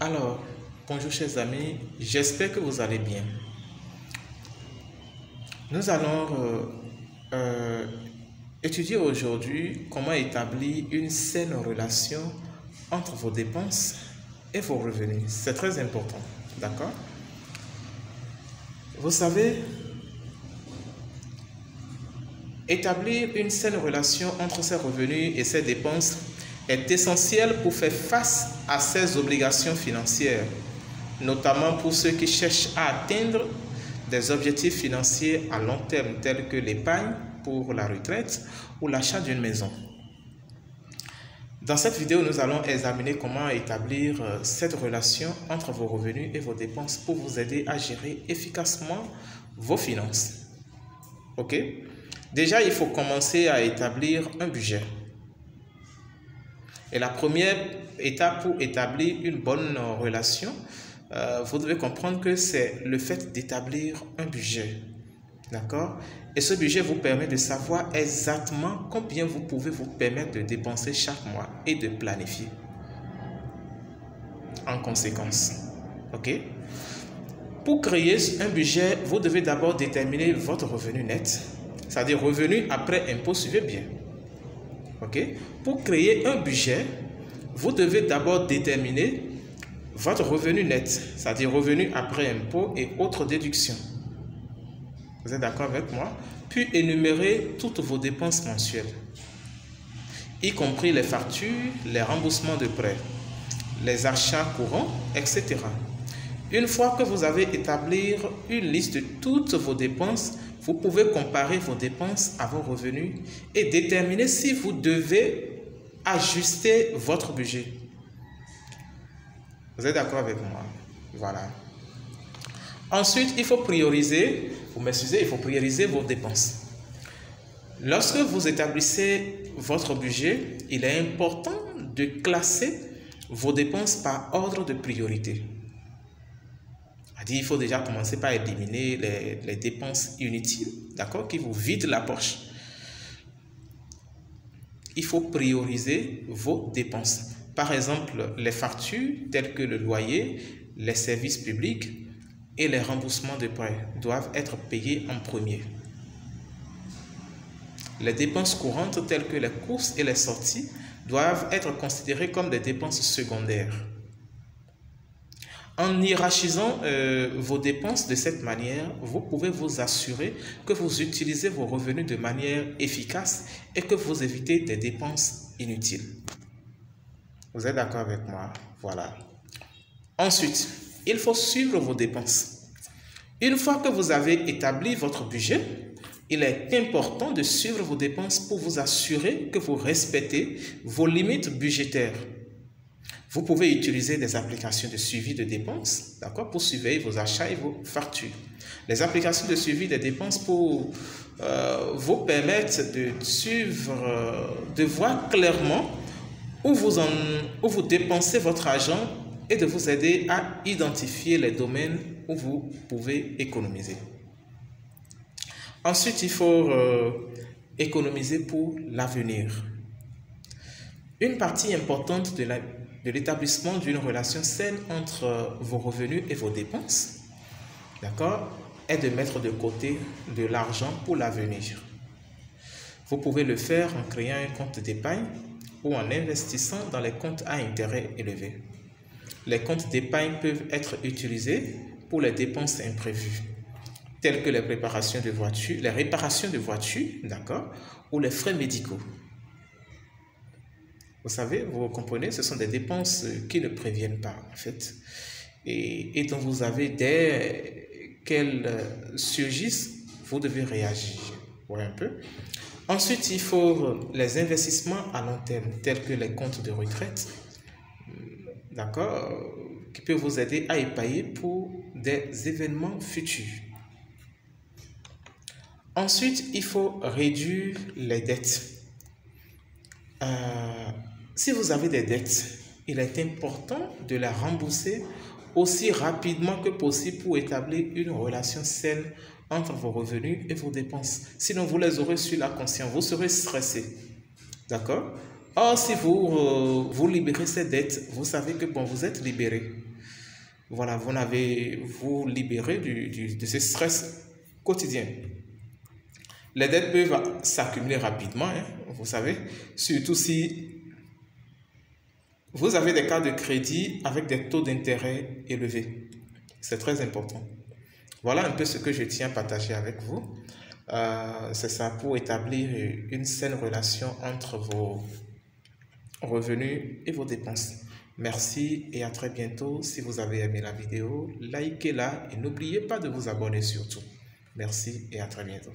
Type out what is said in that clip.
Alors, bonjour chers amis, j'espère que vous allez bien. Nous allons étudier aujourd'hui comment établir une saine relation entre vos dépenses et vos revenus. C'est très important, d'accord? Vous savez, établir une saine relation entre ses revenus et ses dépenses est essentiel pour faire face à ses obligations financières, notamment pour ceux qui cherchent à atteindre des objectifs financiers à long terme tels que l'épargne pour la retraite ou l'achat d'une maison. Dans cette vidéo, nous allons examiner comment établir cette relation entre vos revenus et vos dépenses pour vous aider à gérer efficacement vos finances. Ok? Déjà, il faut commencer à établir un budget. Et la première étape pour établir une bonne relation, vous devez comprendre que c'est le fait d'établir un budget. D'accord? Et ce budget vous permet de savoir exactement combien vous pouvez vous permettre de dépenser chaque mois et de planifier en conséquence. Ok? Pour créer un budget, vous devez d'abord déterminer votre revenu net, c'est-à-dire revenu après impôt, suivez bien. Ok? Pour créer un budget, vous devez d'abord déterminer votre revenu net, c'est-à-dire revenu après impôt et autres déductions. Vous êtes d'accord avec moi? Puis énumérer toutes vos dépenses mensuelles, y compris les factures, les remboursements de prêts, les achats courants, etc. Une fois que vous avez établi une liste de toutes vos dépenses, vous pouvez comparer vos dépenses à vos revenus et déterminer si vous devez ajuster votre budget. Vous êtes d'accord avec moi? Voilà. Ensuite, il faut prioriser, vous m'excusez, il faut prioriser vos dépenses. Lorsque vous établissez votre budget, il est important de classer vos dépenses par ordre de priorité. Il faut déjà commencer par éliminer les dépenses inutiles, d'accord, qui vous vident la poche. Il faut prioriser vos dépenses. Par exemple, les factures telles que le loyer, les services publics et les remboursements de prêts doivent être payés en premier. Les dépenses courantes telles que les courses et les sorties doivent être considérées comme des dépenses secondaires. En hiérarchisant vos dépenses de cette manière, vous pouvez vous assurer que vous utilisez vos revenus de manière efficace et que vous évitez des dépenses inutiles. Vous êtes d'accord avec moi? Voilà. Ensuite, il faut suivre vos dépenses. Une fois que vous avez établi votre budget, il est important de suivre vos dépenses pour vous assurer que vous respectez vos limites budgétaires. Vous pouvez utiliser des applications de suivi de dépenses, d'accord, pour surveiller vos achats et vos factures. Les applications de suivi des dépenses pour vous permettre de suivre, de voir clairement où vous dépensez votre argent et de vous aider à identifier les domaines où vous pouvez économiser. Ensuite, il faut économiser pour l'avenir. Une partie importante de l'établissement d'une relation saine entre vos revenus et vos dépenses, d'accord, est de mettre de côté de l'argent pour l'avenir. Vous pouvez le faire en créant un compte d'épargne ou en investissant dans les comptes à intérêt élevé. Les comptes d'épargne peuvent être utilisés pour les dépenses imprévues, telles que les réparations de voitures, d'accord, ou les frais médicaux. Vous savez, vous comprenez, ce sont des dépenses qui ne préviennent pas, en fait, et dont vous avez, dès qu'elles surgissent, vous devez réagir. Ouais, un peu. Ensuite, il faut les investissements à long terme, tels que les comptes de retraite, d'accord, qui peuvent vous aider à épargner pour des événements futurs. Ensuite, il faut réduire les dettes. Si vous avez des dettes, il est important de les rembourser aussi rapidement que possible pour établir une relation saine entre vos revenus et vos dépenses. Sinon, vous les aurez sur la conscience, vous serez stressé. D'accord? Or, si vous libérez ces dettes, vous savez que bon, vous êtes libéré. voilà, vous libérer de ce stress quotidien. Les dettes peuvent s'accumuler rapidement, hein, vous savez, surtout si vous avez des cas de crédit avec des taux d'intérêt élevés. C'est très important. Voilà un peu ce que je tiens à partager avec vous. C'est ça, pour établir une saine relation entre vos revenus et vos dépenses. Merci et à très bientôt. Si vous avez aimé la vidéo, likez-la et n'oubliez pas de vous abonner surtout. Merci et à très bientôt.